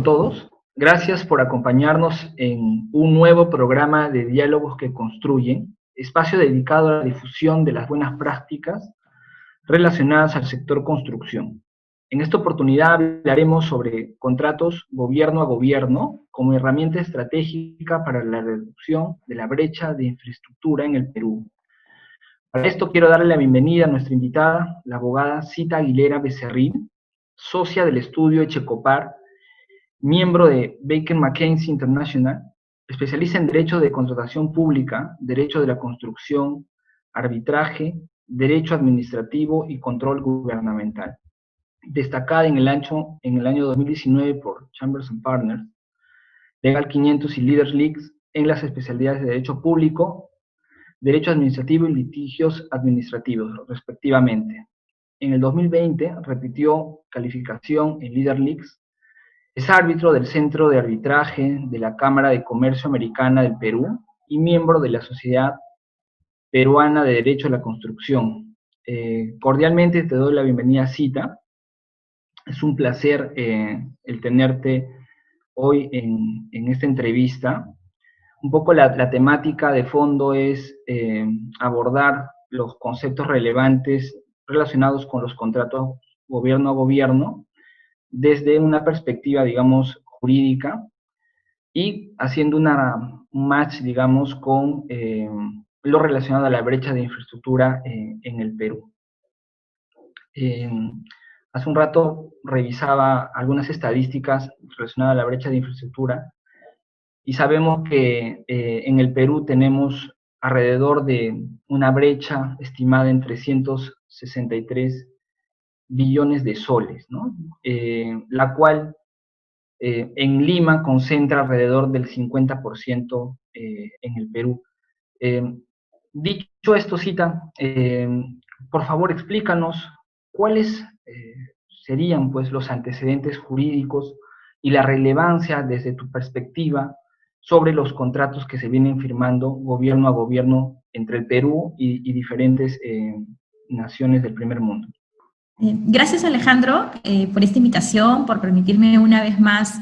con todos. Gracias por acompañarnos en un nuevo programa de Diálogos que Construyen, espacio dedicado a la difusión de las buenas prácticas relacionadas al sector construcción. En esta oportunidad hablaremos sobre contratos gobierno a gobierno como herramienta estratégica para la reducción de la brecha de infraestructura en el Perú. Para esto quiero darle la bienvenida a nuestra invitada, la abogada Zita Aguilera Becerril, socia del estudio Echecopar, miembro de Baker McKenzie International, especialista en Derecho de Contratación Pública, Derecho de la Construcción, Arbitraje, Derecho Administrativo y Control Gubernamental. Destacada en el año 2019 por Chambers & Partners, Legal 500 y Leaders Leagues en las especialidades de Derecho Público, Derecho Administrativo y Litigios Administrativos, respectivamente. En el 2020 repitió calificación en Leaders Leagues. Es árbitro del Centro de Arbitraje de la Cámara de Comercio Americana del Perú y miembro de la Sociedad Peruana de Derecho a la Construcción. Cordialmente te doy la bienvenida, Zita. Es un placer el tenerte hoy en esta entrevista. Un poco la temática de fondo es abordar los conceptos relevantes relacionados con los contratos gobierno a gobierno desde una perspectiva, digamos, jurídica y haciendo un match, digamos, con lo relacionado a la brecha de infraestructura en el Perú. Hace un rato revisaba algunas estadísticas relacionadas a la brecha de infraestructura y sabemos que en el Perú tenemos alrededor de una brecha estimada en 363 billones de soles, ¿no? La cual en Lima concentra alrededor del 50% en el Perú. Dicho esto, Zita, por favor explícanos cuáles serían pues, los antecedentes jurídicos y la relevancia desde tu perspectiva sobre los contratos que se vienen firmando gobierno a gobierno entre el Perú y diferentes naciones del primer mundo. Gracias, Alejandro, por esta invitación, por permitirme una vez más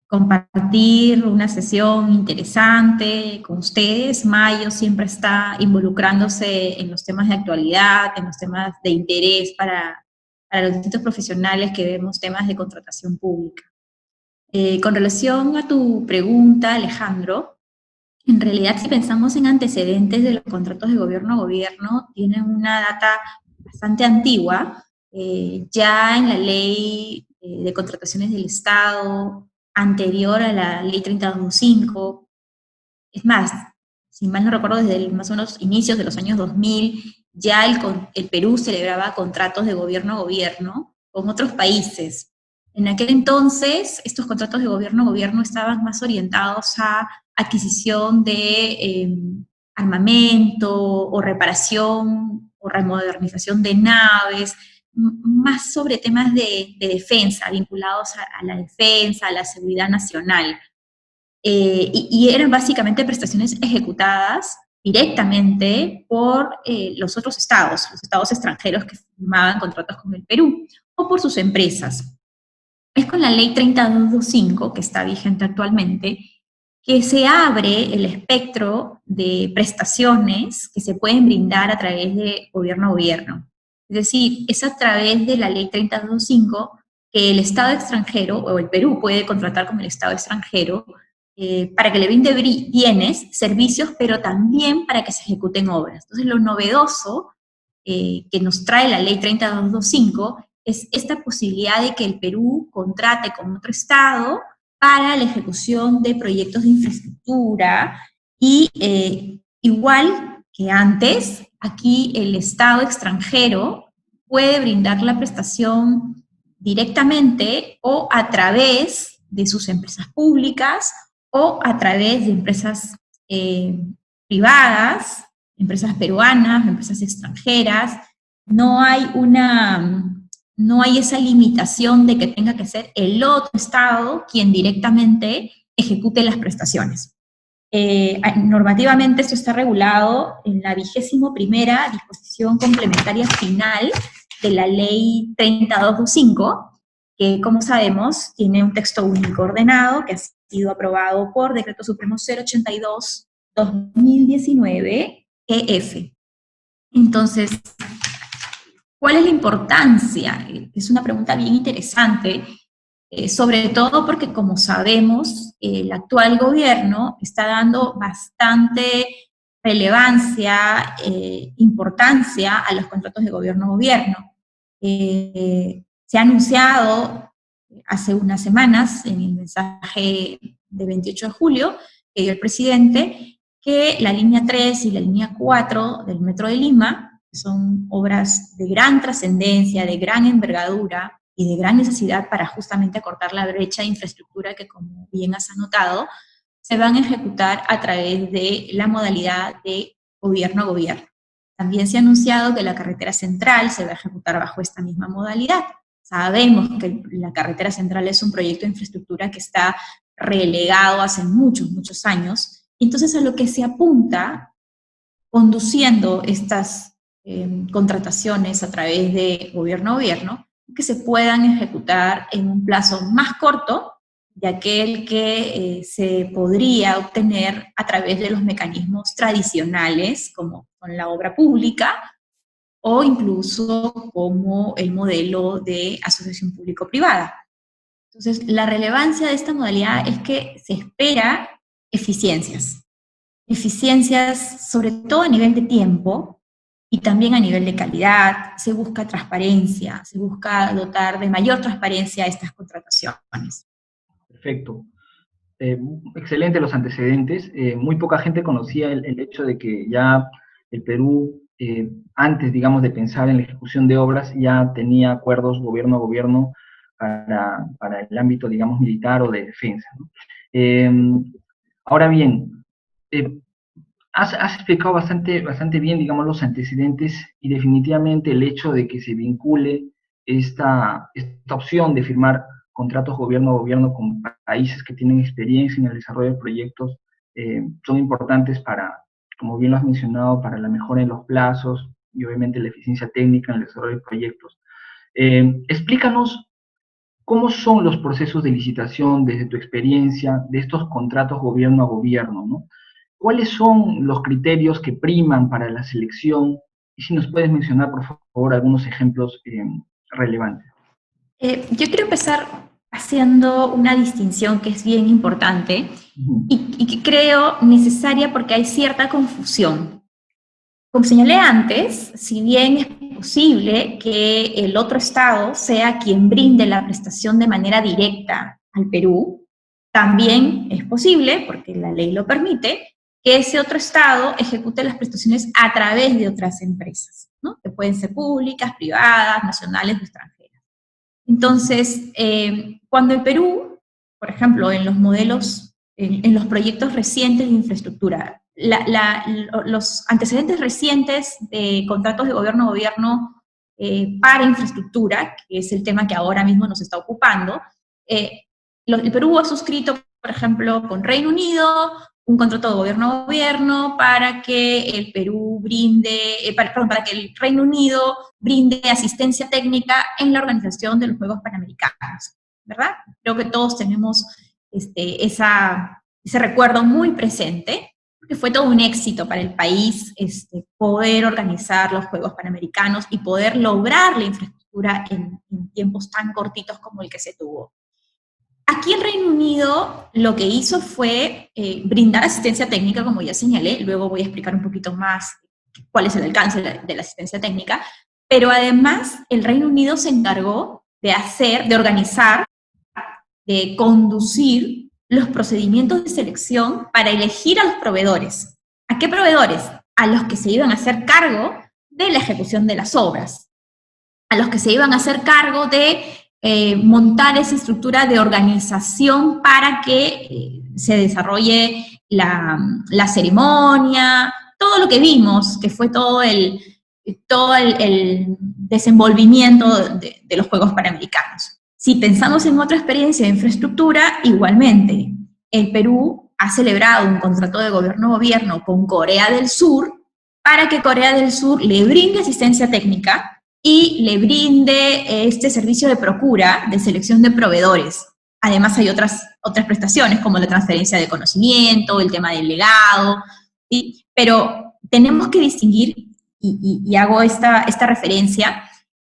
compartir una sesión interesante con ustedes. Mayo siempre está involucrándose en los temas de actualidad, en los temas de interés para los distintos profesionales que vemos temas de contratación pública. Con relación a tu pregunta, Alejandro, en realidad si pensamos en antecedentes de los contratos de gobierno a gobierno, tienen una data bastante antigua. Ya en la ley de contrataciones del Estado, anterior a la ley 3025, es más, si mal no recuerdo, desde más o menos inicios de los años 2000, ya el Perú celebraba contratos de gobierno a gobierno con otros países. En aquel entonces, estos contratos de gobierno a gobierno estaban más orientados a adquisición de armamento o reparación o remodernización de naves, más sobre temas de defensa, vinculados a la defensa, a la seguridad nacional. Y eran básicamente prestaciones ejecutadas directamente por los otros estados, los estados extranjeros que firmaban contratos con el Perú, o por sus empresas. Es con la ley 3225, que está vigente actualmente, que se abre el espectro de prestaciones que se pueden brindar a través de gobierno a gobierno. Es decir, es a través de la ley 3225 que el Estado extranjero, o el Perú puede contratar con el Estado extranjero, para que le brinde bienes, servicios, pero también para que se ejecuten obras. Entonces, lo novedoso que nos trae la ley 3225 es esta posibilidad de que el Perú contrate con otro Estado para la ejecución de proyectos de infraestructura y igual que antes, aquí el Estado extranjero puede brindar la prestación directamente o a través de sus empresas públicas o a través de empresas privadas, empresas peruanas, empresas extranjeras. No hay esa limitación de que tenga que ser el otro Estado quien directamente ejecute las prestaciones. Normativamente esto está regulado en la 21ª disposición complementaria final de la ley 3225, que, como sabemos, tiene un texto único ordenado que ha sido aprobado por Decreto Supremo 082-2019 EF. Entonces, ¿cuál es la importancia? Es una pregunta bien interesante, sobre todo porque, como sabemos, el actual gobierno está dando bastante relevancia, importancia a los contratos de gobierno-gobierno. Se ha anunciado hace unas semanas, en el mensaje de 28 de julio, que dio el presidente, que la línea 3 y la línea 4 del Metro de Lima, que son obras de gran trascendencia, de gran envergadura y de gran necesidad para justamente acortar la brecha de infraestructura que, como bien has anotado, se van a ejecutar a través de la modalidad de gobierno a gobierno. También se ha anunciado que la carretera central se va a ejecutar bajo esta misma modalidad. Sabemos que la carretera central es un proyecto de infraestructura que está relegado hace muchos, muchos años. Entonces, a lo que se apunta, conduciendo estas contrataciones a través de gobierno a gobierno, que se puedan ejecutar en un plazo más corto de aquel que se podría obtener a través de los mecanismos tradicionales, como con la obra pública, o incluso como el modelo de asociación público-privada. Entonces, la relevancia de esta modalidad es que se espera eficiencias sobre todo a nivel de tiempo y también a nivel de calidad. Se busca transparencia, se busca dotar de mayor transparencia a estas contrataciones. Perfecto. Excelente los antecedentes. Muy poca gente conocía el hecho de que ya el Perú, antes, digamos, de pensar en la ejecución de obras, ya tenía acuerdos gobierno a gobierno para el ámbito, digamos, militar o de defensa, ¿no? Ahora bien, has explicado bastante bien, digamos, los antecedentes y definitivamente el hecho de que se vincule esta opción de firmar contratos gobierno a gobierno con países que tienen experiencia en el desarrollo de proyectos son importantes para, como bien lo has mencionado, para la mejora en los plazos y obviamente la eficiencia técnica en el desarrollo de proyectos. Explícanos cómo son los procesos de licitación desde tu experiencia de estos contratos gobierno a gobierno, ¿no? ¿Cuáles son los criterios que priman para la selección? Y si nos puedes mencionar, por favor, algunos ejemplos relevantes. Yo quiero empezar haciendo una distinción que es bien importante y que creo necesaria porque hay cierta confusión. Como señalé antes, si bien es posible que el otro Estado sea quien brinde la prestación de manera directa al Perú, también es posible, porque la ley lo permite, que ese otro Estado ejecute las prestaciones a través de otras empresas, ¿no? Que pueden ser públicas, privadas, nacionales o extranjeras. Entonces, cuando el Perú, por ejemplo, en los modelos, en los proyectos recientes de infraestructura, los antecedentes recientes de contratos de gobierno a gobierno para infraestructura, que es el tema que ahora mismo nos está ocupando, el Perú ha suscrito, por ejemplo, con Reino Unido, un contrato de gobierno a gobierno para que el Perú brinde, para que el Reino Unido brinde asistencia técnica en la organización de los Juegos Panamericanos, ¿verdad? Creo que todos tenemos ese recuerdo muy presente, porque fue todo un éxito para el país poder organizar los Juegos Panamericanos y poder lograr la infraestructura en tiempos tan cortitos como el que se tuvo. Aquí en Reino Unido lo que hizo fue brindar asistencia técnica, como ya señalé, luego voy a explicar un poquito más cuál es el alcance de la asistencia técnica, pero además el Reino Unido se encargó de organizar, de conducir los procedimientos de selección para elegir a los proveedores. ¿A qué proveedores? A los que se iban a hacer cargo de la ejecución de las obras, a los que se iban a hacer cargo de montar esa estructura de organización para que se desarrolle la ceremonia, todo lo que vimos, que fue todo el desenvolvimiento de los Juegos Panamericanos. Si pensamos en otra experiencia de infraestructura, igualmente, el Perú ha celebrado un contrato de gobierno a gobierno con Corea del Sur para que Corea del Sur le brinde asistencia técnica y le brinde este servicio de procura, de selección de proveedores. Además hay otras prestaciones como la transferencia de conocimiento, el tema del legado, ¿sí? Pero tenemos que distinguir, y hago esta referencia,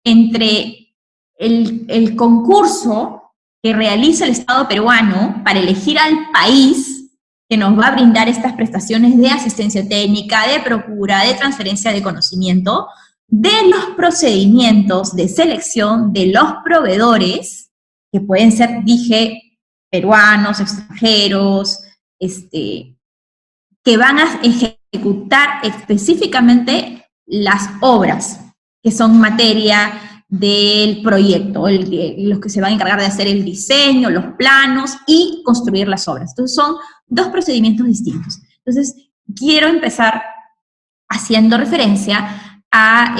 entre el concurso que realiza el Estado peruano para elegir al país que nos va a brindar estas prestaciones de asistencia técnica, de procura, de transferencia de conocimiento, de los procedimientos de selección de los proveedores, que pueden ser, dije, peruanos, extranjeros, que van a ejecutar específicamente las obras que son materia del proyecto, los que se van a encargar de hacer el diseño, los planos y construir las obras. Entonces son dos procedimientos distintos. Entonces quiero empezar haciendo referencia a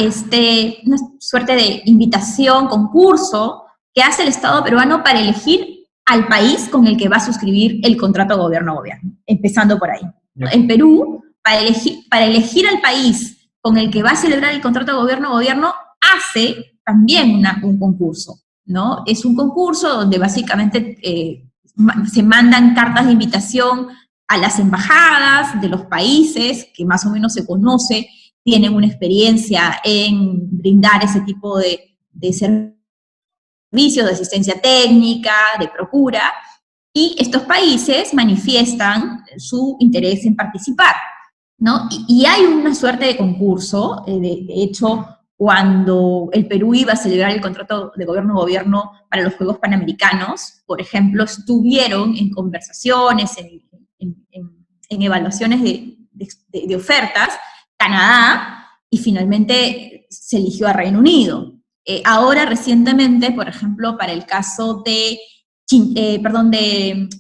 una suerte de invitación, concurso que hace el Estado peruano para elegir al país con el que va a suscribir el contrato gobierno-gobierno, empezando por ahí. En Perú, para elegir al país con el que va a celebrar el contrato gobierno-gobierno, hace también un concurso, ¿no? Es un concurso donde básicamente se mandan cartas de invitación a las embajadas de los países que más o menos se conoce, tienen una experiencia en brindar ese tipo de servicios de asistencia técnica, de procura, y estos países manifiestan su interés en participar, ¿no? Y hay una suerte de concurso, de hecho, cuando el Perú iba a celebrar el contrato de gobierno-gobierno para los Juegos Panamericanos, por ejemplo, estuvieron en conversaciones, en evaluaciones de ofertas, Canadá, y finalmente se eligió a Reino Unido. Ahora, recientemente, por ejemplo, para el caso de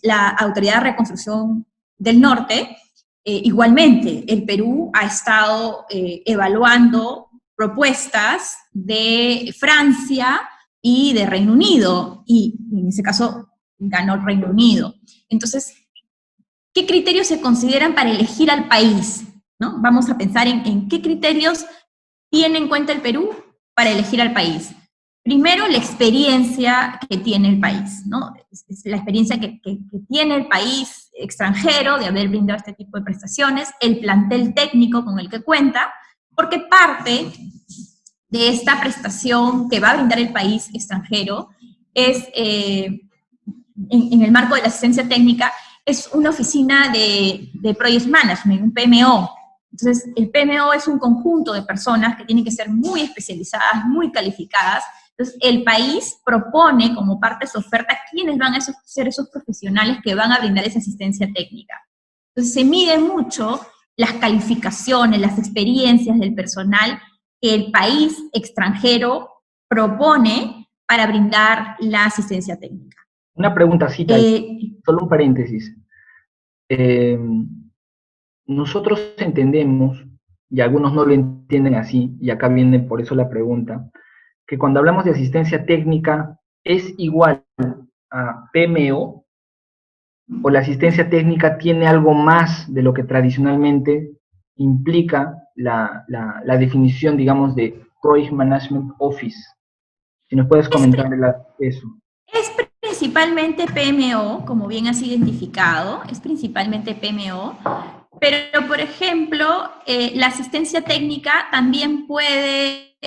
la Autoridad de Reconstrucción del Norte, igualmente, el Perú ha estado evaluando propuestas de Francia y de Reino Unido, y en ese caso ganó el Reino Unido. Entonces, ¿qué criterios se consideran para elegir al país? ¿No? Vamos a pensar en qué criterios tiene en cuenta el Perú para elegir al país. Primero, la experiencia que tiene el país, ¿no? Es la experiencia que tiene el país extranjero de haber brindado este tipo de prestaciones, el plantel técnico con el que cuenta, porque parte de esta prestación que va a brindar el país extranjero es, en el marco de la asistencia técnica, es una oficina de Project Management, un PMO. Entonces, el PMO es un conjunto de personas que tienen que ser muy especializadas, muy calificadas. Entonces, el país propone como parte de su oferta quiénes van a ser esos profesionales que van a brindar esa asistencia técnica. Entonces, se mide mucho las calificaciones, las experiencias del personal que el país extranjero propone para brindar la asistencia técnica. Una preguntacita, solo un paréntesis. Nosotros entendemos, y algunos no lo entienden así, y acá viene por eso la pregunta, que cuando hablamos de asistencia técnica es igual a PMO, o la asistencia técnica tiene algo más de lo que tradicionalmente implica la definición, digamos, de Project Management Office. Si nos puedes comentar eso. Es principalmente PMO, como bien has identificado, es principalmente PMO, pero, por ejemplo, la asistencia técnica también puede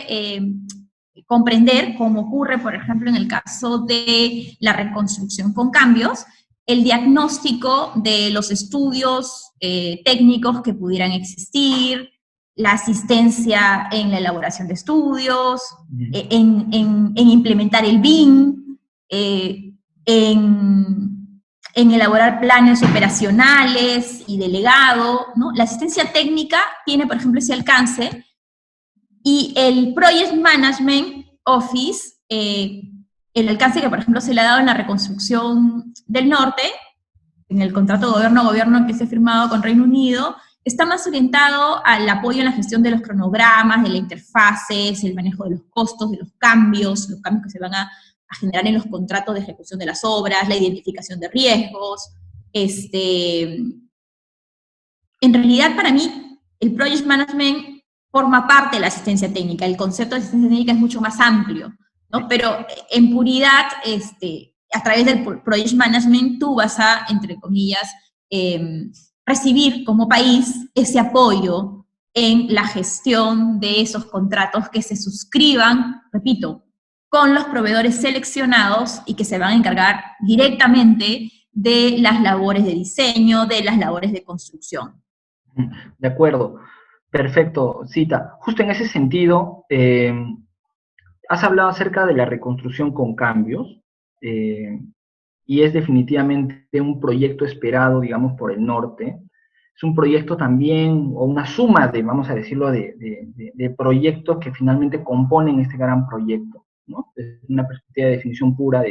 comprender, como ocurre, por ejemplo, en el caso de la reconstrucción con cambios, el diagnóstico de los estudios técnicos que pudieran existir, la asistencia en la elaboración de estudios, en implementar el BIM, en elaborar planes operacionales y delegado, ¿no? La asistencia técnica tiene, por ejemplo, ese alcance, y el Project Management Office, el alcance que, por ejemplo, se le ha dado en la reconstrucción del norte, en el contrato gobierno-gobierno que se ha firmado con Reino Unido, está más orientado al apoyo en la gestión de los cronogramas, de las interfaces, el manejo de los costos, de los cambios que se van a generar en los contratos de ejecución de las obras, la identificación de riesgos. En realidad, para mí, el Project Management forma parte de la asistencia técnica. El concepto de asistencia técnica es mucho más amplio, ¿no? Pero en puridad, a través del Project Management, tú vas a, entre comillas, recibir como país ese apoyo en la gestión de esos contratos que se suscriban, repito, con los proveedores seleccionados y que se van a encargar directamente de las labores de diseño, de las labores de construcción. De acuerdo, perfecto, Cita. Justo en ese sentido, has hablado acerca de la reconstrucción con cambios, y es definitivamente un proyecto esperado, digamos, por el norte. Es un proyecto también, o una suma de, vamos a decirlo, de proyectos que finalmente componen este gran proyecto, ¿no? Es una perspectiva de definición pura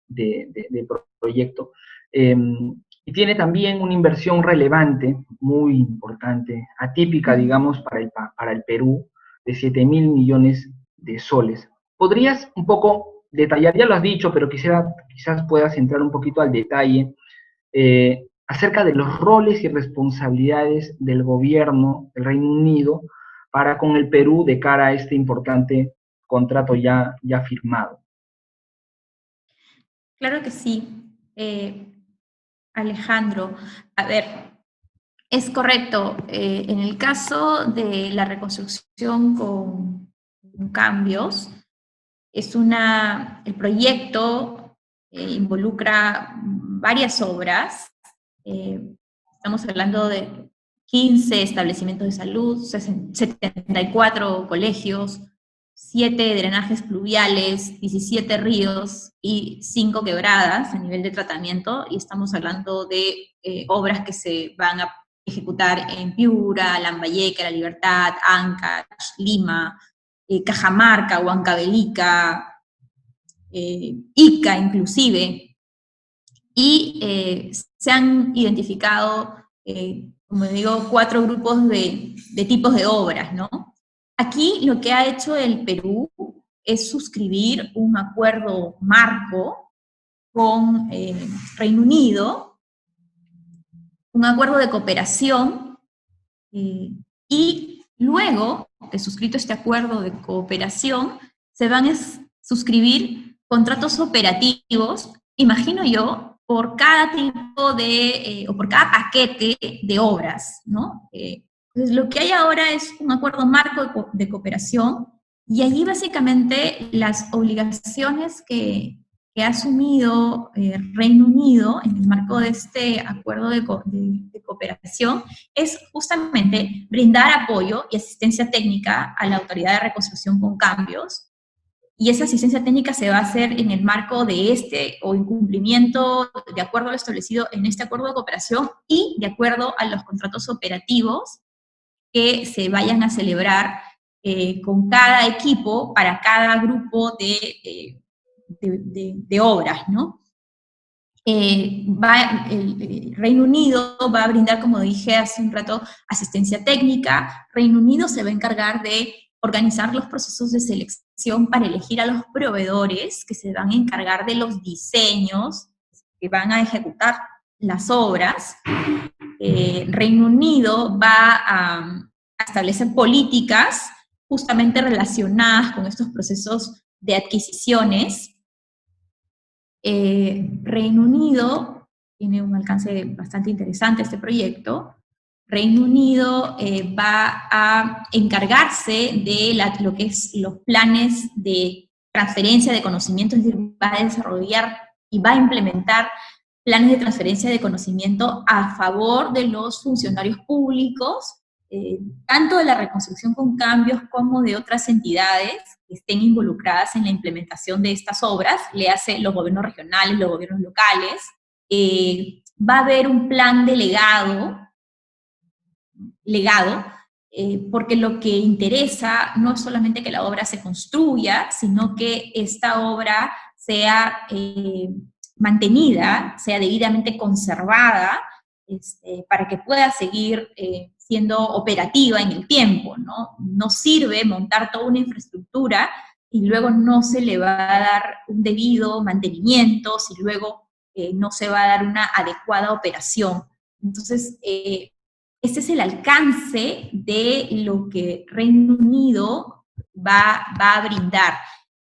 de proyecto. Y tiene también una inversión relevante, muy importante, atípica, digamos, para el Perú, de 7.000 millones de soles. ¿Podrías un poco detallar, ya lo has dicho, pero quizás puedas entrar un poquito al detalle, acerca de los roles y responsabilidades del gobierno del Reino Unido para con el Perú de cara a este importante contrato ya firmado? Claro que sí. Alejandro, a ver, es correcto. En el caso de la reconstrucción con cambios, el proyecto involucra varias obras. Estamos hablando de 15 establecimientos de salud, 74 colegios, 7 drenajes pluviales, 17 ríos y 5 quebradas a nivel de tratamiento, y estamos hablando de obras que se van a ejecutar en Piura, Lambayeque, La Libertad, Ancash, Lima, Cajamarca, Huancavelica, Ica inclusive, y se han identificado, como digo, 4 grupos de tipos de obras, ¿no? Aquí lo que ha hecho el Perú es suscribir un acuerdo marco con Reino Unido, un acuerdo de cooperación, y luego de suscrito este acuerdo de cooperación, se van a suscribir contratos operativos, imagino yo, por cada tipo de, o por cada paquete de obras, ¿no? Entonces, lo que hay ahora es un acuerdo marco de cooperación, y allí básicamente las obligaciones que ha asumido Reino Unido en el marco de este acuerdo de cooperación es justamente brindar apoyo y asistencia técnica a la Autoridad de Reconstrucción con Cambios, y esa asistencia técnica se va a hacer en el marco de o incumplimiento de acuerdo a lo establecido en este acuerdo de cooperación y de acuerdo a los contratos operativos que se vayan a celebrar con cada equipo para cada grupo de obras, ¿no? El Reino Unido va a brindar, como dije hace un rato, asistencia técnica. Reino Unido se va a encargar de organizar los procesos de selección para elegir a los proveedores que se van a encargar de los diseños que van a ejecutar las obras. Reino Unido va a establecer políticas justamente relacionadas con estos procesos de adquisiciones. Reino Unido tiene un alcance bastante interesante este proyecto. Reino Unido va a encargarse de lo que es los planes de transferencia de conocimiento, es decir, va a desarrollar y va a implementar planes de transferencia de conocimiento a favor de los funcionarios públicos, tanto de la reconstrucción con cambios como de otras entidades que estén involucradas en la implementación de estas obras, le hace los gobiernos regionales, los gobiernos locales. Va a haber un plan delegado, porque lo que interesa no es solamente que la obra se construya, sino que esta obra sea mantenida, sea debidamente conservada, para que pueda seguir siendo operativa en el tiempo, ¿no? No sirve montar toda una infraestructura y luego no se le va a dar un debido mantenimiento, si luego no se va a dar una adecuada operación. Entonces, este es el alcance de lo que Reino Unido va a brindar.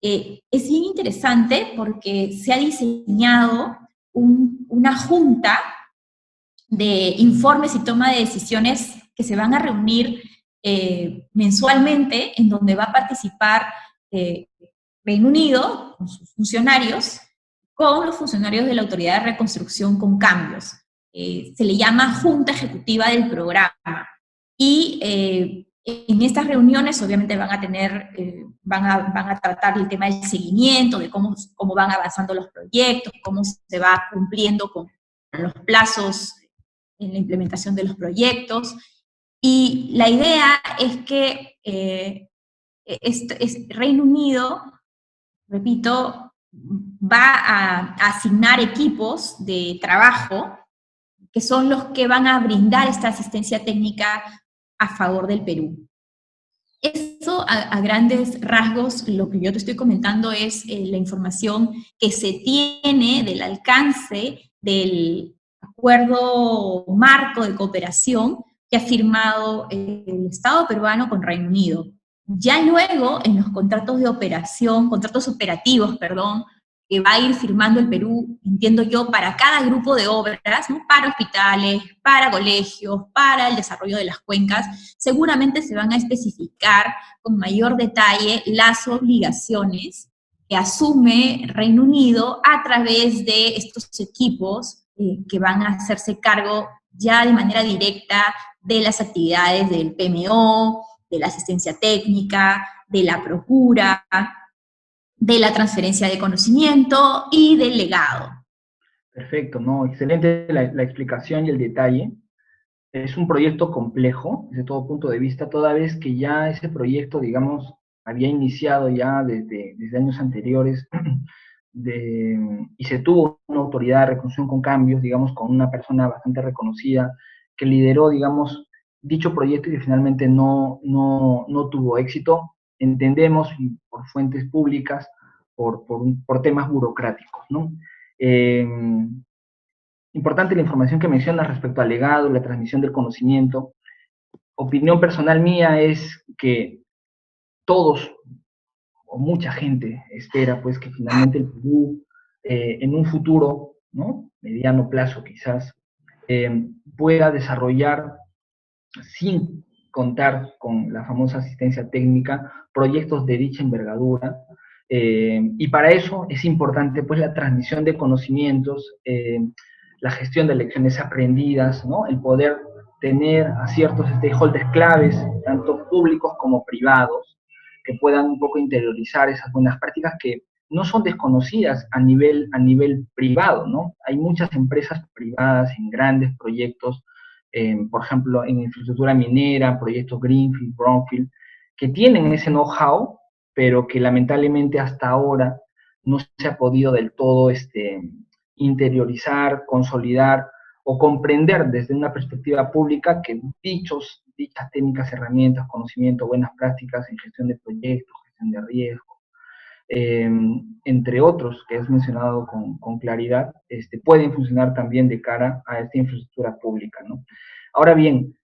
Es bien interesante porque se ha diseñado una junta de informes y toma de decisiones que se van a reunir mensualmente, en donde va a participar Reino Unido con sus funcionarios, con los funcionarios de la Autoridad de Reconstrucción con Cambios. Se le llama Junta Ejecutiva del Programa. Y en estas reuniones obviamente van a tener, van a tratar el tema del seguimiento, de cómo van avanzando los proyectos, cómo se va cumpliendo con los plazos en la implementación de los proyectos. Y la idea es que Reino Unido, repito, va a asignar equipos de trabajo que son los que van a brindar esta asistencia técnica a favor del Perú. Eso, a grandes rasgos, lo que yo te estoy comentando es la información que se tiene del alcance del acuerdo marco de cooperación que ha firmado el Estado peruano con Reino Unido. Ya luego, en los contratos de operación, contratos operativos, perdón, que va a ir firmando el Perú, entiendo yo, para cada grupo de obras, ¿no? Para hospitales, para colegios, para el desarrollo de las cuencas, seguramente se van a especificar con mayor detalle las obligaciones que asume Reino Unido a través de estos equipos que van a hacerse cargo ya de manera directa de las actividades del PMO, de la asistencia técnica, de la procura, de la transferencia de conocimiento y del legado. Perfecto, ¿no? Excelente la explicación y el detalle. Es un proyecto complejo desde todo punto de vista, toda vez que ya ese proyecto, digamos, había iniciado ya desde años anteriores y se tuvo una autoridad de reconstrucción con cambios, digamos, con una persona bastante reconocida que lideró, digamos, dicho proyecto y que finalmente no tuvo éxito. Entendemos, y por fuentes públicas, por temas burocráticos, ¿no? Importante la información que mencionas respecto al legado, la transmisión del conocimiento. Opinión personal mía es que todos, o mucha gente, espera pues que finalmente el Perú, en un futuro, ¿no? Mediano plazo quizás, pueda desarrollar, sin contar con la famosa asistencia técnica, proyectos de dicha envergadura. Y para eso es importante pues la transmisión de conocimientos, la gestión de lecciones aprendidas, ¿no? El poder tener a ciertos stakeholders claves, tanto públicos como privados, que puedan un poco interiorizar esas buenas prácticas que no son desconocidas a nivel privado, ¿no? Hay muchas empresas privadas en grandes proyectos, por ejemplo, en infraestructura minera, proyectos Greenfield, Brownfield, que tienen ese know-how, pero que lamentablemente hasta ahora no se ha podido del todo interiorizar, consolidar o comprender desde una perspectiva pública que dichas técnicas, herramientas, conocimiento, buenas prácticas en gestión de proyectos, gestión de riesgo, entre otros que has mencionado con claridad, pueden funcionar también de cara a esta infraestructura pública, ¿no? Ahora bien,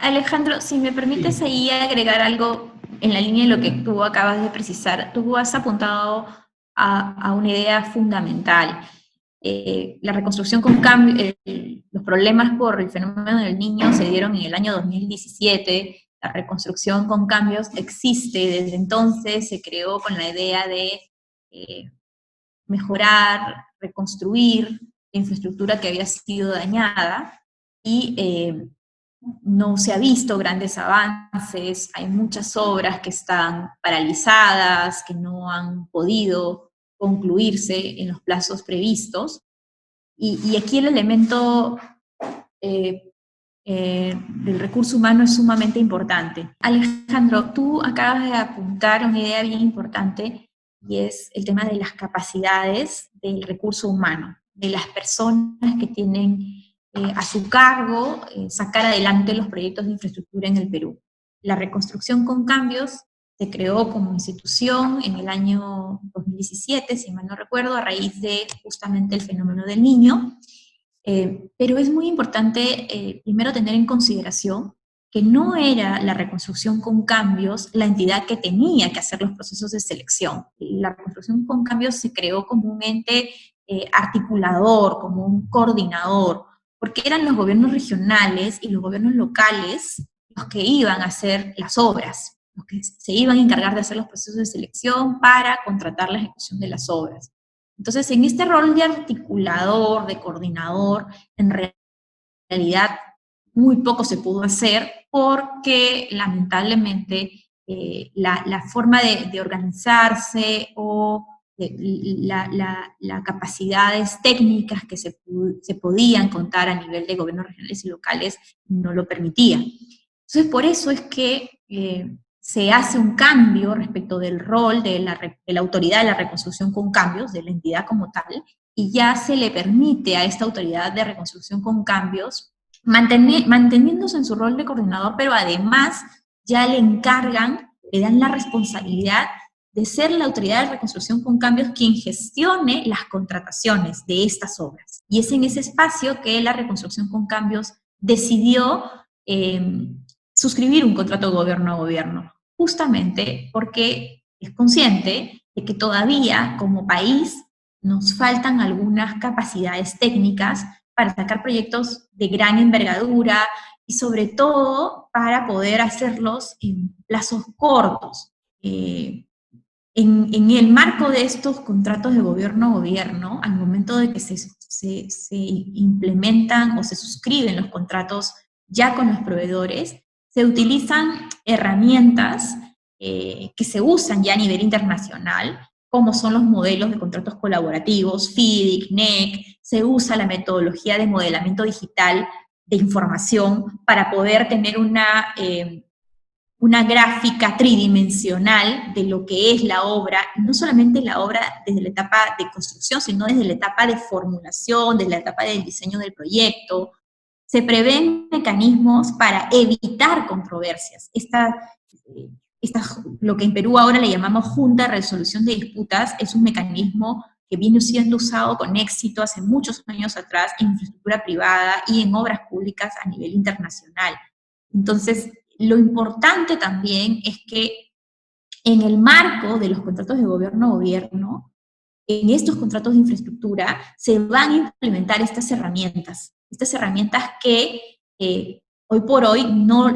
Alejandro, si me permites sí. ahí agregar algo en la línea de lo que tú acabas de precisar, tú has apuntado a una idea fundamental. La reconstrucción con cambio, los problemas por el fenómeno del Niño se dieron en el año 2017, la reconstrucción con cambios existe desde entonces, se creó con la idea de mejorar, reconstruir la infraestructura que había sido dañada, y no se ha visto grandes avances, hay muchas obras que están paralizadas, que no han podido concluirse en los plazos previstos, y aquí el elemento del recurso humano es sumamente importante. Alejandro, tú acabas de apuntar una idea bien importante, y es el tema de las capacidades del recurso humano, de las personas que tienen a su cargo sacar adelante los proyectos de infraestructura en el Perú. La reconstrucción con cambios se creó como institución en el año 2017, si mal no recuerdo, a raíz de justamente el fenómeno del Niño, Pero es muy importante primero tener en consideración que no era la reconstrucción con cambios la entidad que tenía que hacer los procesos de selección. La reconstrucción con cambios se creó como un ente articulador, como un coordinador, porque eran los gobiernos regionales y los gobiernos locales los que iban a hacer las obras, los que se iban a encargar de hacer los procesos de selección para contratar la ejecución de las obras. Entonces, en este rol de articulador, de coordinador, en realidad muy poco se pudo hacer porque lamentablemente la forma de organizarse o las capacidades técnicas que se podían contar a nivel de gobiernos regionales y locales no lo permitía. Entonces, por eso es que se hace un cambio respecto del rol de la autoridad de la reconstrucción con cambios, de la entidad como tal, y ya se le permite a esta autoridad de reconstrucción con cambios manteniéndose en su rol de coordinador, pero además ya le encargan, le dan la responsabilidad de ser la autoridad de reconstrucción con cambios quien gestione las contrataciones de estas obras. Y es en ese espacio que la reconstrucción con cambios decidió suscribir un contrato de gobierno a gobierno, justamente porque es consciente de que todavía como país nos faltan algunas capacidades técnicas para sacar proyectos de gran envergadura y sobre todo para poder hacerlos en plazos cortos. En el marco de estos contratos de gobierno a gobierno, al momento de que se implementan o se suscriben los contratos ya con los proveedores, se utilizan herramientas que se usan ya a nivel internacional, como son los modelos de contratos colaborativos, FIDIC, NEC, se usa la metodología de modelamiento digital de información para poder tener una gráfica tridimensional de lo que es la obra, no solamente la obra desde la etapa de construcción, sino desde la etapa de formulación, desde la etapa del diseño del proyecto. Se prevén mecanismos para evitar controversias. Lo que en Perú ahora le llamamos Junta de Resolución de Disputas es un mecanismo que viene siendo usado con éxito hace muchos años atrás en infraestructura privada y en obras públicas a nivel internacional. Entonces, lo importante también es que en el marco de los contratos de gobierno a gobierno, en estos contratos de infraestructura, se van a implementar estas herramientas que hoy por hoy no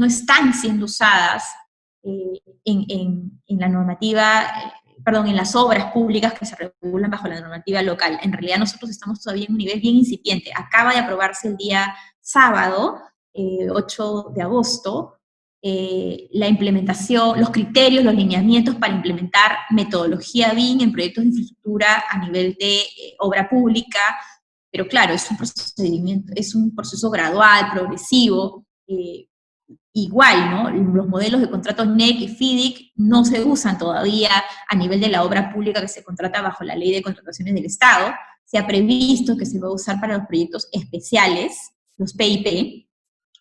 están siendo usadas en la normativa, en las obras públicas que se regulan bajo la normativa local. En realidad nosotros estamos todavía en un nivel bien incipiente. Acaba de aprobarse el día sábado, 8 de agosto, la implementación, los criterios, los lineamientos para implementar metodología BIM en proyectos de infraestructura a nivel de obra pública, pero claro, es un procedimiento, es un proceso gradual, progresivo, igual, ¿no? Los modelos de contratos NEC y FIDIC no se usan todavía a nivel de la obra pública que se contrata bajo la Ley de Contrataciones del Estado. Se ha previsto que se va a usar para los proyectos especiales, los PIP,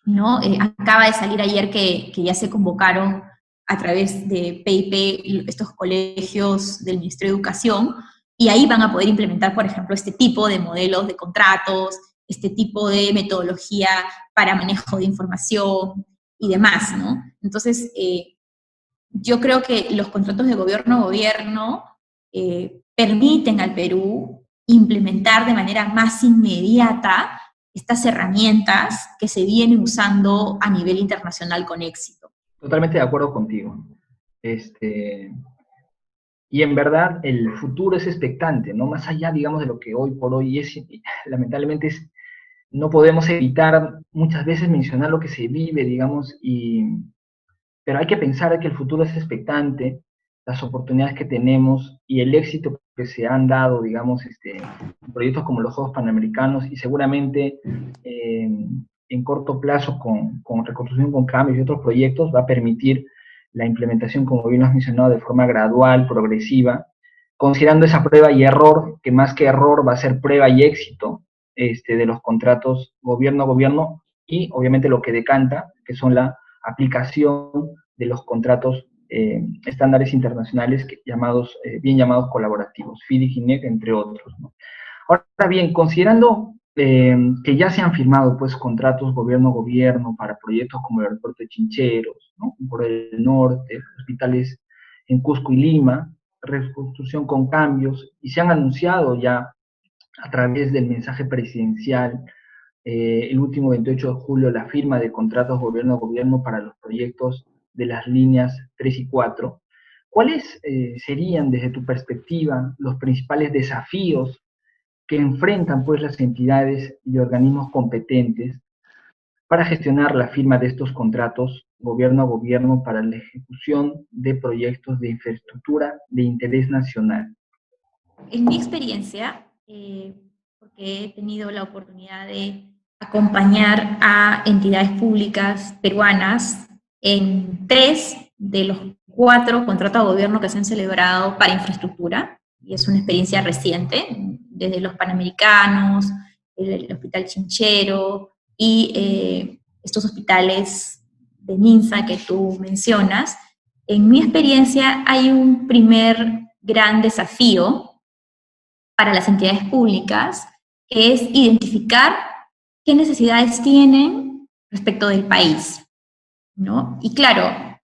¿no? Acaba de salir ayer que ya se convocaron a través de PIP estos colegios del Ministerio de Educación, y ahí van a poder implementar, por ejemplo, este tipo de modelos de contratos, este tipo de metodología para manejo de información y demás, ¿no? Entonces, yo creo que los contratos de gobierno a gobierno permiten al Perú implementar de manera más inmediata estas herramientas que se vienen usando a nivel internacional con éxito. Totalmente de acuerdo contigo. Y en verdad el futuro es expectante, ¿no? Más allá, digamos, de lo que hoy por hoy es, lamentablemente no podemos evitar muchas veces mencionar lo que se vive, digamos, pero hay que pensar que el futuro es expectante, las oportunidades que tenemos y el éxito que se han dado, digamos, en proyectos como los Juegos Panamericanos, y seguramente en corto plazo con reconstrucción con cambios y otros proyectos va a permitir la implementación, como bien lo has mencionado, de forma gradual, progresiva, considerando esa prueba y error, que más que error va a ser prueba y éxito de los contratos gobierno a gobierno, y obviamente lo que decanta, que son la aplicación de los contratos estándares internacionales bien llamados colaborativos, FIDIC y NEC, entre otros, ¿no? Ahora bien, considerando que ya se han firmado pues contratos gobierno-gobierno para proyectos como el aeropuerto de Chincheros, ¿no? Por el norte, hospitales en Cusco y Lima, reconstrucción con cambios, y se han anunciado ya a través del mensaje presidencial el último 28 de julio la firma de contratos gobierno-gobierno para los proyectos de las líneas 3 y 4. ¿Cuáles serían, desde tu perspectiva, los principales desafíos que enfrentan pues las entidades y organismos competentes para gestionar la firma de estos contratos gobierno a gobierno para la ejecución de proyectos de infraestructura de interés nacional? En mi experiencia, porque he tenido la oportunidad de acompañar a entidades públicas peruanas en 3 de los 4 contratos de gobierno que se han celebrado para infraestructura, y es una experiencia reciente, desde los Panamericanos, el Hospital Chinchero y estos hospitales de MINSA que tú mencionas. En mi experiencia hay un primer gran desafío para las entidades públicas, que es identificar qué necesidades tienen respecto del país, ¿no? Y claro,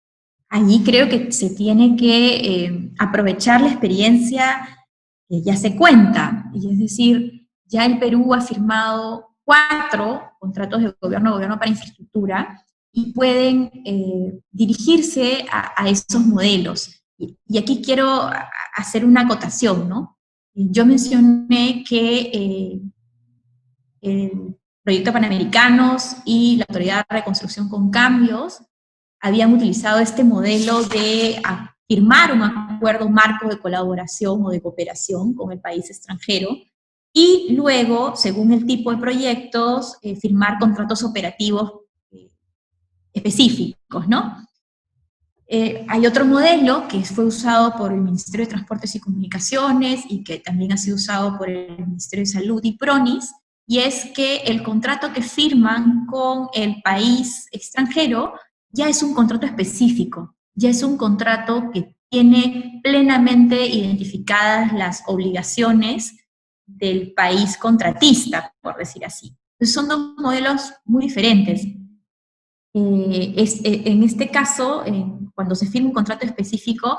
allí creo que se tiene que aprovechar la experiencia que ya se cuenta, y es decir, ya el Perú ha firmado 4 contratos de gobierno a gobierno para infraestructura y pueden dirigirse a esos modelos. Y aquí quiero hacer una acotación, ¿no? Yo mencioné que el proyecto Panamericanos y la Autoridad de Reconstrucción con Cambios habían utilizado este modelo de firmar un acuerdo marco de colaboración o de cooperación con el país extranjero y luego, según el tipo de proyectos, firmar contratos operativos específicos, ¿no? Hay otro modelo que fue usado por el Ministerio de Transportes y Comunicaciones y que también ha sido usado por el Ministerio de Salud y PRONIS, y es que el contrato que firman con el país extranjero ya es un contrato específico, ya es un contrato que tiene plenamente identificadas las obligaciones del país contratista, por decir así. Entonces son 2 modelos muy diferentes. En este caso, cuando se firma un contrato específico,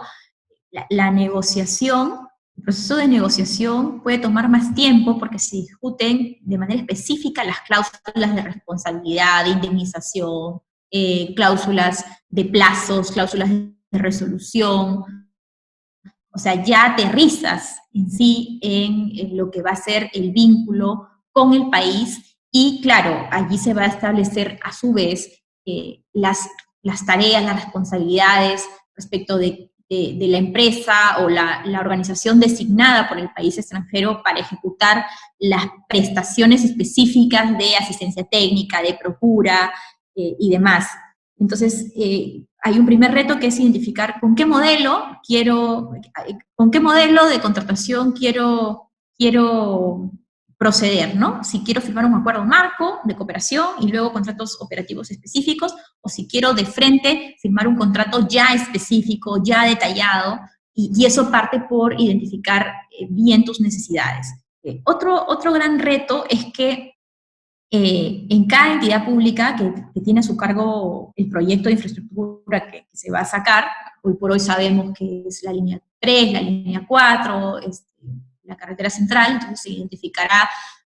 la negociación, el proceso de negociación puede tomar más tiempo porque se discuten de manera específica las cláusulas de responsabilidad, de indemnización, cláusulas de plazos, cláusulas de resolución. O sea, ya aterrizas en sí en lo que va a ser el vínculo con el país y claro, allí se va a establecer a su vez las tareas, las responsabilidades respecto de la empresa o la organización designada por el país extranjero para ejecutar las prestaciones específicas de asistencia técnica, de procura y demás. Entonces, hay un primer reto que es identificar con qué modelo de contratación quiero proceder, ¿no? Si quiero firmar un acuerdo marco de cooperación y luego contratos operativos específicos, o si quiero de frente firmar un contrato ya específico, ya detallado, y eso parte por identificar bien tus necesidades. Otro gran reto es que en cada entidad pública que tiene a su cargo el proyecto de infraestructura que se va a sacar, hoy por hoy sabemos que es la línea 3, la línea 4, la carretera central, entonces se identificará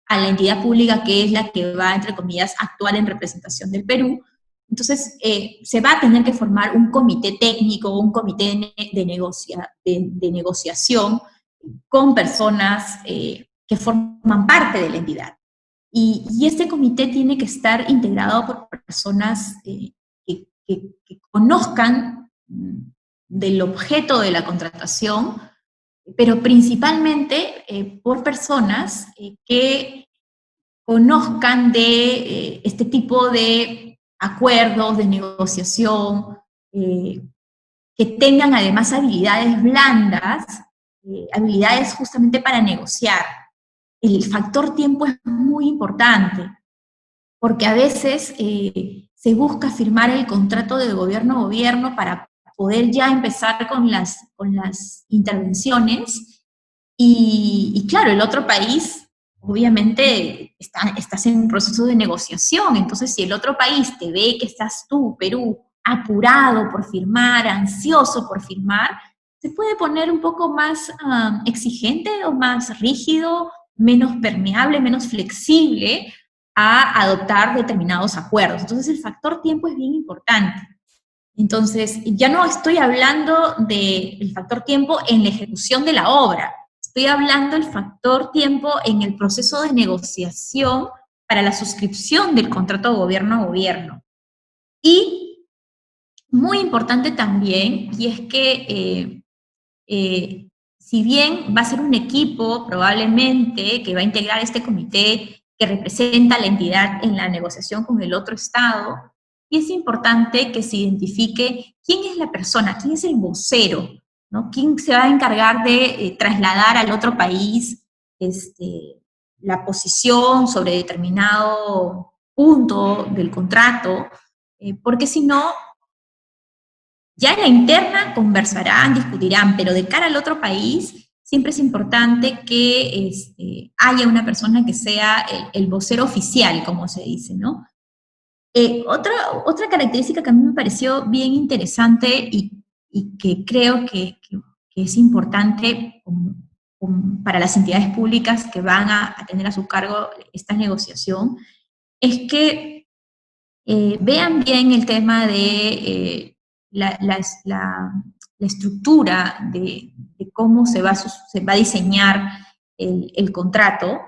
a la entidad pública que es la que va, entre comillas, a actuar en representación del Perú. Entonces, se va a tener que formar un comité técnico, un comité de negociación con personas que forman parte de la entidad. Y este comité tiene que estar integrado por personas que conozcan del objeto de la contratación, pero principalmente por personas que conozcan de este tipo de acuerdos, de negociación, que tengan además habilidades blandas, habilidades justamente para negociar. El factor tiempo es muy importante, porque a veces se busca firmar el contrato de gobierno a gobierno para poder ya empezar con las intervenciones, y claro, el otro país obviamente estás en un proceso de negociación. Entonces, si el otro país te ve que estás tú, Perú, apurado por firmar, ansioso por firmar, se puede poner un poco más exigente o más rígido, menos permeable, menos flexible a adoptar determinados acuerdos. Entonces, el factor tiempo es bien importante. Entonces, ya no estoy hablando del factor tiempo en la ejecución de la obra, estoy hablando del factor tiempo en el proceso de negociación para la suscripción del contrato gobierno a gobierno. Y muy importante también, y es que si bien va a ser un equipo probablemente que va a integrar este comité que representa a la entidad en la negociación con el otro Estado, y es importante que se identifique quién es la persona, quién es el vocero, ¿no? ¿Quién se va a encargar de trasladar al otro país la posición sobre determinado punto del contrato? Porque si no, ya en la interna conversarán, discutirán, pero de cara al otro país siempre es importante que haya una persona que sea el vocero oficial, como se dice, ¿no? Otra característica que a mí me pareció bien interesante y que creo que es importante para las entidades públicas que van a tener a su cargo esta negociación, es que vean bien el tema de la estructura de cómo se va a diseñar el contrato,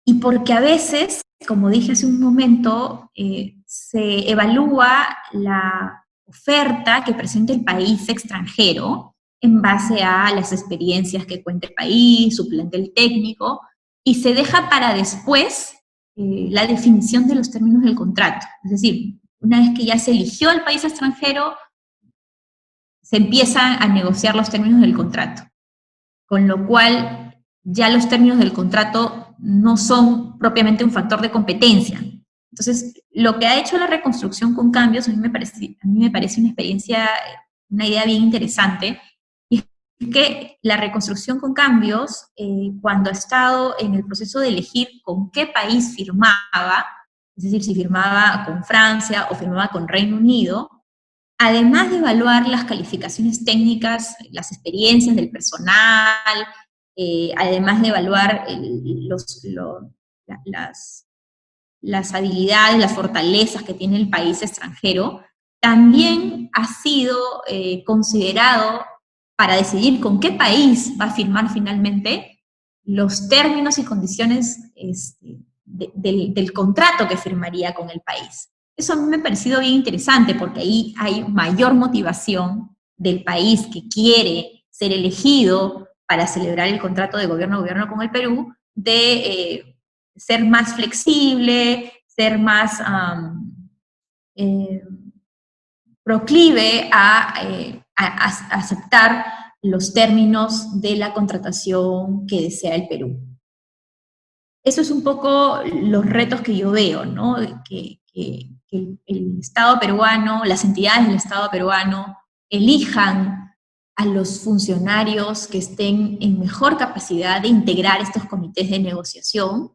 y porque a veces, como dije hace un momento, se evalúa la oferta que presenta el país extranjero en base a las experiencias que cuenta el país, su plantel técnico, y se deja para después la definición de los términos del contrato. Es decir, una vez que ya se eligió al país extranjero, se empiezan a negociar los términos del contrato, con lo cual ya los términos del contrato no son propiamente un factor de competencia. Entonces, lo que ha hecho la reconstrucción con cambios, a mí me parece una experiencia, una idea bien interesante, y es que la reconstrucción con cambios, cuando ha estado en el proceso de elegir con qué país firmaba, es decir, si firmaba con Francia o firmaba con Reino Unido, además de evaluar las calificaciones técnicas, las experiencias del personal, además de evaluar las habilidades, las fortalezas que tiene el país extranjero, también ha sido considerado para decidir con qué país va a firmar finalmente los términos y condiciones del contrato que firmaría con el país. Eso a mí me ha parecido bien interesante porque ahí hay mayor motivación del país que quiere ser elegido para celebrar el contrato de gobierno a gobierno con el Perú, de ser más flexible, ser más proclive a aceptar los términos de la contratación que desea el Perú. Eso es un poco los retos que yo veo, ¿no? Que el Estado peruano, las entidades del Estado peruano elijan a los funcionarios que estén en mejor capacidad de integrar estos comités de negociación,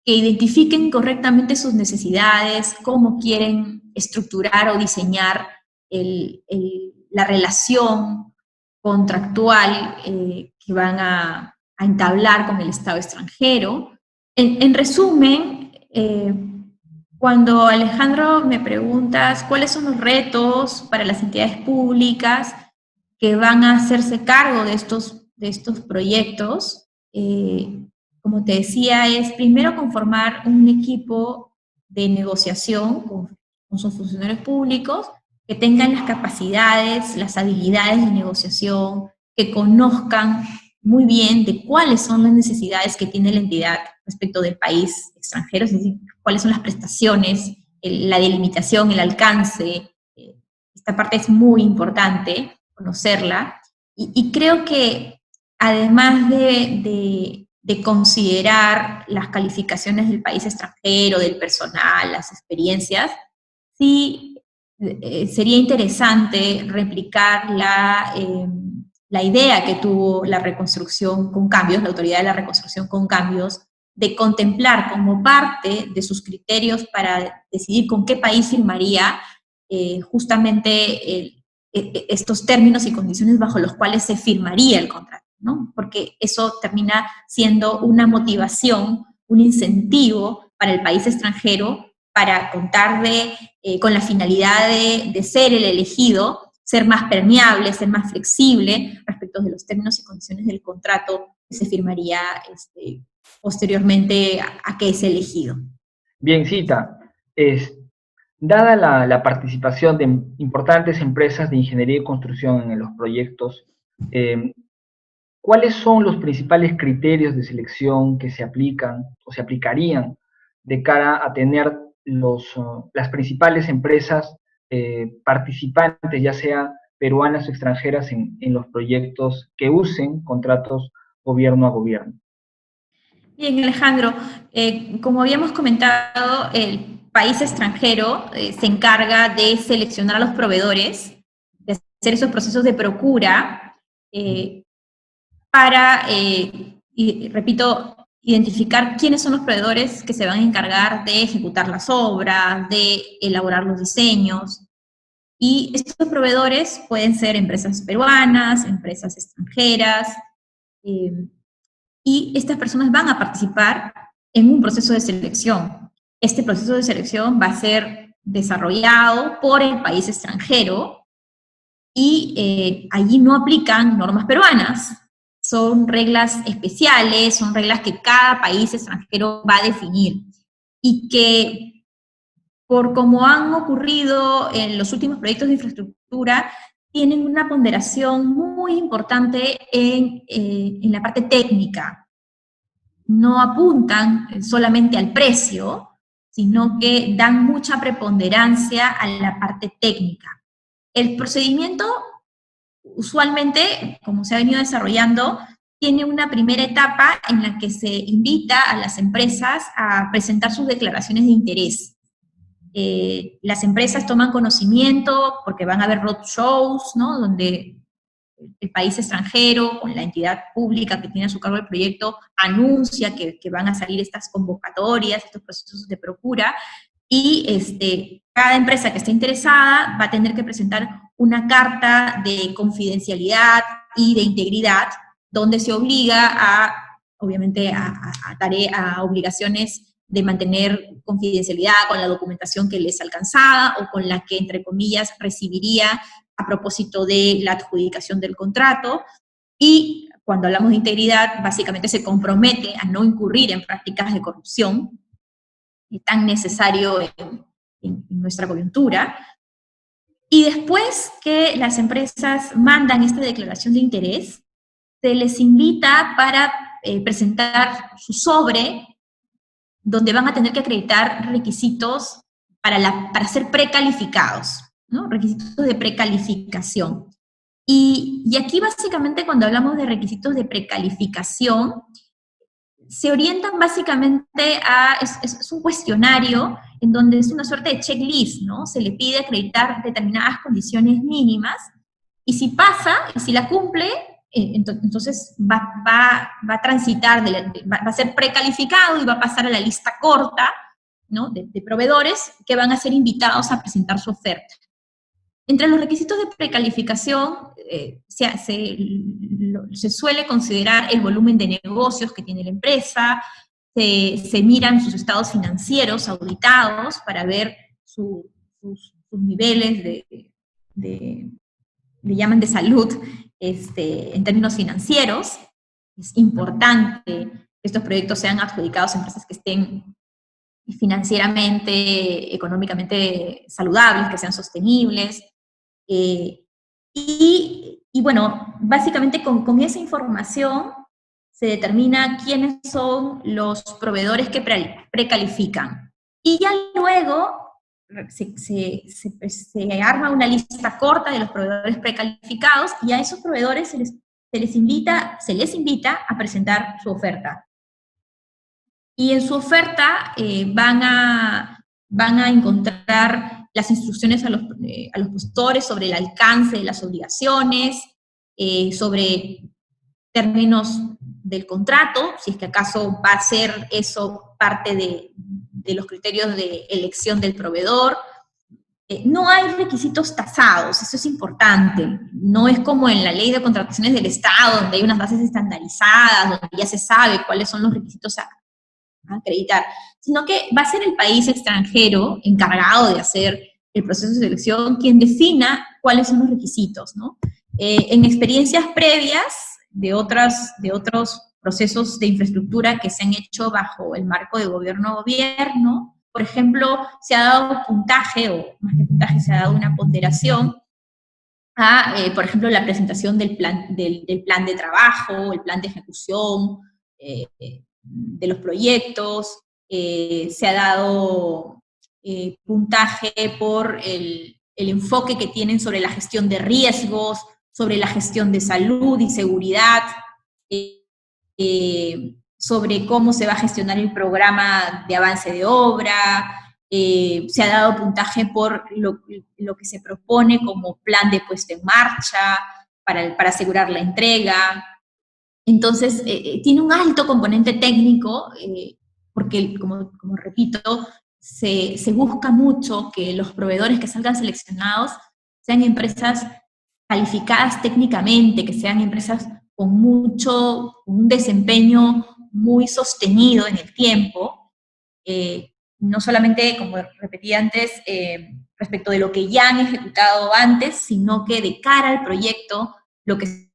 que identifiquen correctamente sus necesidades, cómo quieren estructurar o diseñar la relación contractual que van a entablar con el Estado extranjero. En resumen, cuando Alejandro me preguntas cuáles son los retos para las entidades públicas que van a hacerse cargo de estos proyectos, como te decía, es primero conformar un equipo de negociación con sus funcionarios públicos que tengan las capacidades, las habilidades de negociación, que conozcan muy bien de cuáles son las necesidades que tiene la entidad respecto del país extranjero, es decir, cuáles son las prestaciones, la delimitación, el alcance. Esta parte es muy importante, conocerla, y creo que además de considerar las calificaciones del país extranjero, del personal, las experiencias, sí sería interesante replicar la idea que tuvo la reconstrucción con cambios, la autoridad de la reconstrucción con cambios, de contemplar como parte de sus criterios para decidir con qué país firmaría justamente estos términos y condiciones bajo los cuales se firmaría el contrato, ¿no? Porque eso termina siendo una motivación, un incentivo para el país extranjero para contar con la finalidad de ser el elegido, ser más permeable, ser más flexible respecto de los términos y condiciones del contrato que se firmaría posteriormente a que es elegido. Bien, Cita, dada la participación de importantes empresas de ingeniería y construcción en los proyectos, ¿cuáles son los principales criterios de selección que se aplican o se aplicarían de cara a tener las principales empresas participantes, ya sea peruanas o extranjeras, en los proyectos que usen contratos gobierno a gobierno? Bien, Alejandro, como habíamos comentado, el país extranjero se encarga de seleccionar a los proveedores, de hacer esos procesos de procura para, y repito, identificar quiénes son los proveedores que se van a encargar de ejecutar las obras, de elaborar los diseños. Y estos proveedores pueden ser empresas peruanas, empresas extranjeras, y estas personas van a participar en un proceso de selección. Este proceso de selección va a ser desarrollado por el país extranjero y allí no aplican normas peruanas. Son reglas especiales, son reglas que cada país extranjero va a definir y que, por como han ocurrido en los últimos proyectos de infraestructura, tienen una ponderación muy importante en la parte técnica. No apuntan solamente al precio, sino que dan mucha preponderancia a la parte técnica. El procedimiento, usualmente, como se ha venido desarrollando, tiene una primera etapa en la que se invita a las empresas a presentar sus declaraciones de interés. Las empresas toman conocimiento porque van a haber roadshows, ¿no? Donde el país extranjero, con la entidad pública que tiene a su cargo el proyecto, anuncia que van a salir estas convocatorias, estos procesos de procura, y cada empresa que esté interesada va a tener que presentar una carta de confidencialidad y de integridad, donde se obliga obviamente, a obligaciones de mantener confidencialidad con la documentación que les alcanzaba o con la que, entre comillas, recibiría a propósito de la adjudicación del contrato. Y cuando hablamos de integridad, básicamente se compromete a no incurrir en prácticas de corrupción, tan necesario en nuestra coyuntura. Y después que las empresas mandan esta declaración de interés, se les invita para presentar su sobre, donde van a tener que acreditar requisitos para ser precalificados, ¿no? Requisitos de precalificación. Y aquí básicamente, cuando hablamos de requisitos de precalificación, se orientan básicamente es un cuestionario en donde es una suerte de checklist, ¿no? Se le pide acreditar determinadas condiciones mínimas, y si pasa, y si la cumple, entonces va a transitar, va a ser precalificado y va a pasar a la lista corta, ¿no? de proveedores que van a ser invitados a presentar su oferta. Entre los requisitos de precalificación se suele considerar el volumen de negocios que tiene la empresa, se miran sus estados financieros auditados para ver sus niveles le llaman de salud en términos financieros. Es importante que estos proyectos sean adjudicados a empresas que estén financieramente, económicamente saludables, que sean sostenibles. Y bueno, básicamente con esa información se determina quiénes son los proveedores que precalifican. Y ya luego se arma una lista corta de los proveedores precalificados, y a esos proveedores se les invita a presentar su oferta. Y en su oferta van a encontrar las instrucciones a los postores sobre el alcance de las obligaciones, sobre términos del contrato, si es que acaso va a ser eso parte de los criterios de elección del proveedor. No hay requisitos tasados, eso es importante. No es como en la ley de contrataciones del Estado, donde hay unas bases estandarizadas, donde ya se sabe cuáles son los requisitos a acreditar, sino que va a ser el país extranjero encargado de hacer el proceso de selección quien defina cuáles son los requisitos, ¿no? En experiencias previas de otros procesos de infraestructura que se han hecho bajo el marco de gobierno a gobierno, por ejemplo, se ha dado puntaje, o más que puntaje, se ha dado una ponderación a, por ejemplo, la presentación del plan de trabajo, el plan de ejecución de los proyectos, se ha dado puntaje por el enfoque que tienen sobre la gestión de riesgos, sobre la gestión de salud y seguridad, sobre cómo se va a gestionar el programa de avance de obra, se ha dado puntaje por lo que se propone como plan de puesta en marcha para asegurar la entrega. Entonces, tiene un alto componente técnico, porque, como repito, se busca mucho que los proveedores que salgan seleccionados sean empresas calificadas técnicamente, que sean empresas con un desempeño muy sostenido en el tiempo, no solamente, como repetí antes, respecto de lo que ya han ejecutado antes, sino que de cara al proyecto, lo que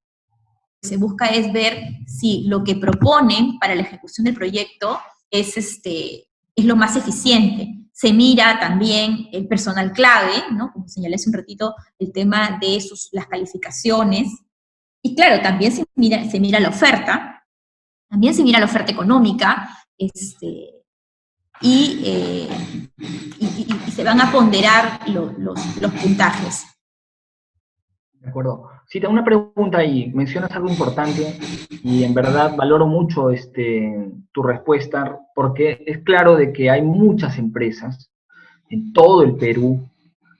se busca es ver si lo que proponen para la ejecución del proyecto es lo más eficiente. Se mira también el personal clave, ¿no? Como señalé hace un ratito, el tema de las calificaciones. Y claro, también se mira la oferta, también se mira la oferta económica, y se van a ponderar los puntajes. De acuerdo. Sí, tengo una pregunta ahí. Mencionas algo importante y en verdad valoro mucho tu respuesta, porque es claro de que hay muchas empresas en todo el Perú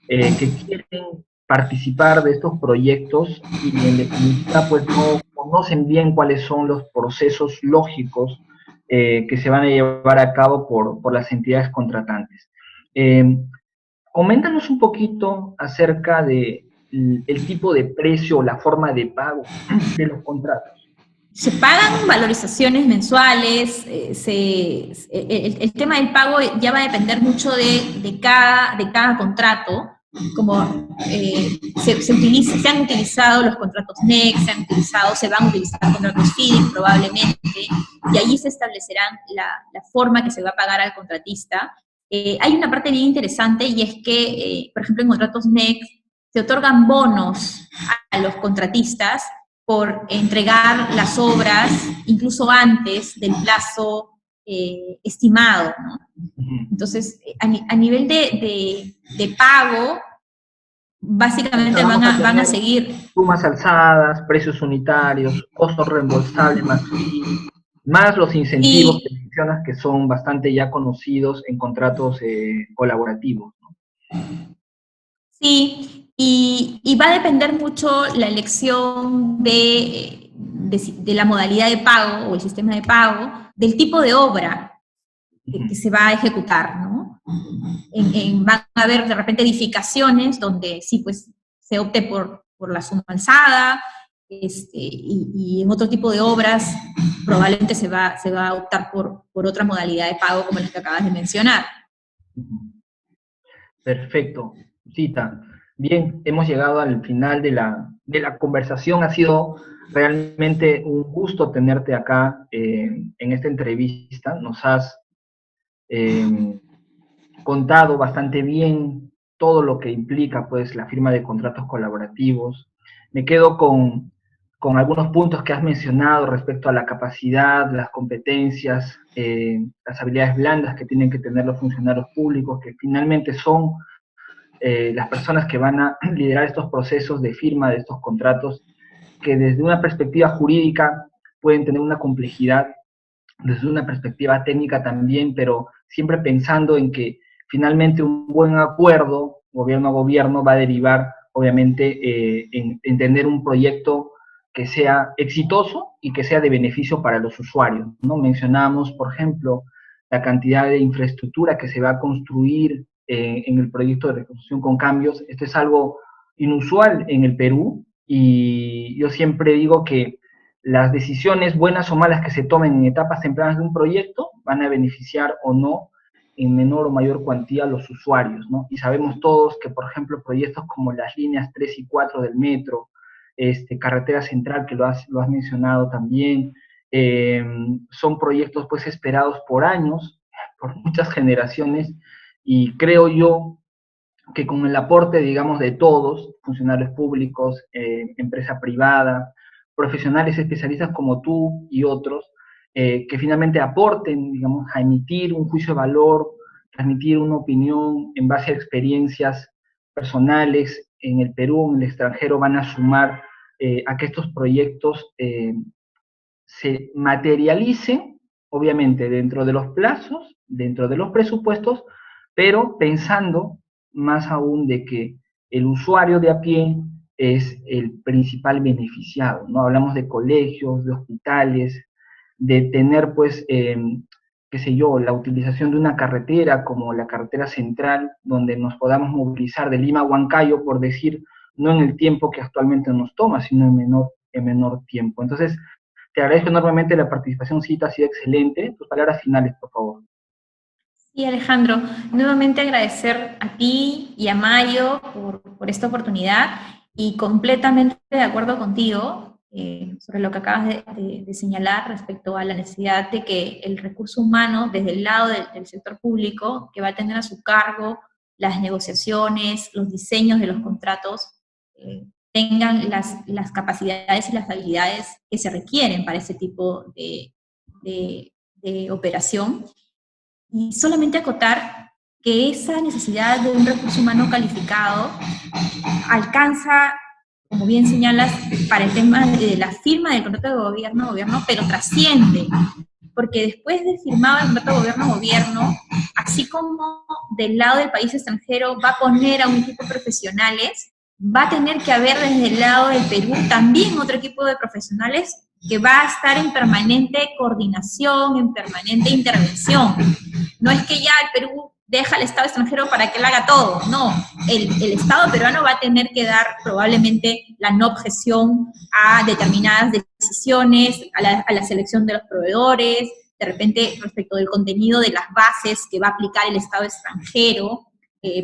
que quieren participar de estos proyectos y en definitiva pues no conocen bien cuáles son los procesos lógicos que se van a llevar a cabo por las entidades contratantes. Coméntanos un poquito acerca de el tipo de precio o la forma de pago de los contratos. Se pagan valorizaciones mensuales, el tema del pago ya va a depender mucho de cada contrato, como se han utilizado los contratos NEC, se van a utilizar contratos FIDIC probablemente, y allí se establecerán la forma que se va a pagar al contratista. Hay una parte bien interesante, y es que, por ejemplo, en contratos NEC se otorgan bonos a los contratistas por entregar las obras incluso antes del plazo estimado, ¿no? Entonces, a nivel de pago, básicamente van a seguir sumas alzadas, precios unitarios, costos reembolsables, más los incentivos que mencionas, que son bastante ya conocidos en contratos colaborativos, ¿no? Sí, y va a depender mucho la elección de la modalidad de pago o el sistema de pago, del tipo de obra que se va a ejecutar, ¿no? Van a haber de repente edificaciones donde sí, pues, se opte por la suma alzada, y en otro tipo de obras probablemente se va a optar por otra modalidad de pago como la que acabas de mencionar. Perfecto, Cita. Bien, hemos llegado al final de la conversación. Ha sido realmente un gusto tenerte acá en esta entrevista. Nos has contado bastante bien todo lo que implica pues la firma de contratos colaborativos. Me quedo con algunos puntos que has mencionado respecto a la capacidad, las competencias, las habilidades blandas que tienen que tener los funcionarios públicos, que finalmente son las personas que van a liderar estos procesos de firma de estos contratos, que desde una perspectiva jurídica pueden tener una complejidad, desde una perspectiva técnica también, pero siempre pensando en que finalmente un buen acuerdo, gobierno a gobierno, va a derivar, obviamente, en tener un proyecto que sea exitoso y que sea de beneficio para los usuarios, ¿no? Mencionamos, por ejemplo, la cantidad de infraestructura que se va a construir en el proyecto de reconstrucción con cambios. Esto es algo inusual en el Perú, y yo siempre digo que las decisiones, buenas o malas, que se tomen en etapas tempranas de un proyecto van a beneficiar o no en menor o mayor cuantía a los usuarios, ¿no? Y sabemos todos que, por ejemplo, proyectos como las líneas 3 y 4 del metro, Carretera Central, que lo has mencionado también, son proyectos pues esperados por años, por muchas generaciones, y creo yo que con el aporte, digamos, de todos, funcionarios públicos, empresa privada, profesionales especialistas como tú y otros, que finalmente aporten, digamos, a emitir un juicio de valor, transmitir una opinión en base a experiencias personales en el Perú, en el extranjero, van a sumar a que estos proyectos se materialicen, obviamente, dentro de los plazos, dentro de los presupuestos, pero pensando más aún de que el usuario de a pie es el principal beneficiado, ¿no? Hablamos de colegios, de hospitales, de tener, pues, qué sé yo, la utilización de una carretera como la carretera central, donde nos podamos movilizar de Lima a Huancayo, por decir, no en el tiempo que actualmente nos toma, sino en menor tiempo. Entonces, te agradezco enormemente la participación, Cita, ha sido excelente. Tus palabras finales, por favor. Sí, Alejandro, nuevamente agradecer a ti y a Mayo por esta oportunidad, y completamente de acuerdo contigo sobre lo que acabas de señalar respecto a la necesidad de que el recurso humano, desde el lado del sector público, que va a tener a su cargo las negociaciones, los diseños de los contratos, tengan las capacidades y las habilidades que se requieren para ese tipo de operación. Y solamente acotar que esa necesidad de un recurso humano calificado alcanza, como bien señalas, para el tema de la firma del contrato de gobierno, pero trasciende, porque después de firmado el contrato de gobierno, así como del lado del país extranjero va a poner a un equipo de profesionales, va a tener que haber desde el lado del Perú también otro equipo de profesionales que va a estar en permanente coordinación, en permanente intervención. No es que ya el Perú deja al Estado extranjero para que él haga todo, no. El Estado peruano va a tener que dar probablemente la no objeción a determinadas decisiones, a la selección de los proveedores, de repente respecto del contenido de las bases que va a aplicar el Estado extranjero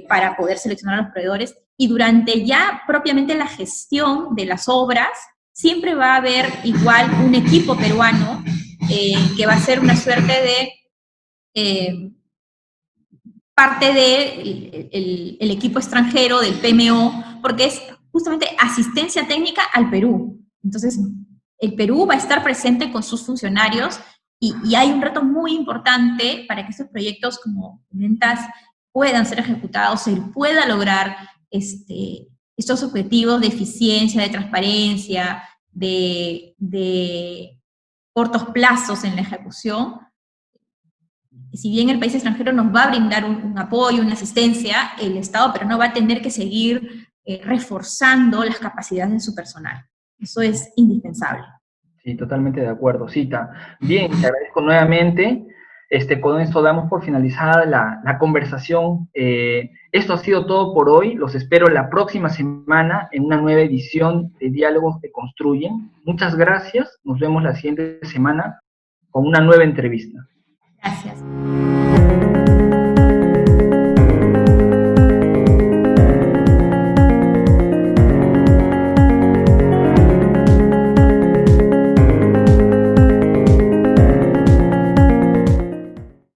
para poder seleccionar a los proveedores. Y durante ya propiamente la gestión de las obras, siempre va a haber igual un equipo peruano que va a ser una suerte de parte del equipo extranjero, del PMO, porque es justamente asistencia técnica al Perú. Entonces, el Perú va a estar presente con sus funcionarios, y hay un reto muy importante para que estos proyectos, como comentas, puedan ser ejecutados, se pueda lograr estos objetivos de eficiencia, de transparencia, de cortos plazos en la ejecución. Si bien el país extranjero nos va a brindar un apoyo, una asistencia, el Estado peruano va a tener que seguir reforzando las capacidades de su personal. Eso es indispensable. Sí, totalmente de acuerdo, Cita. Bien, te agradezco nuevamente. Con esto damos por finalizada la conversación. Esto ha sido todo por hoy. Los espero la próxima semana en una nueva edición de Diálogos que Construyen. Muchas gracias. Nos vemos la siguiente semana con una nueva entrevista. Gracias.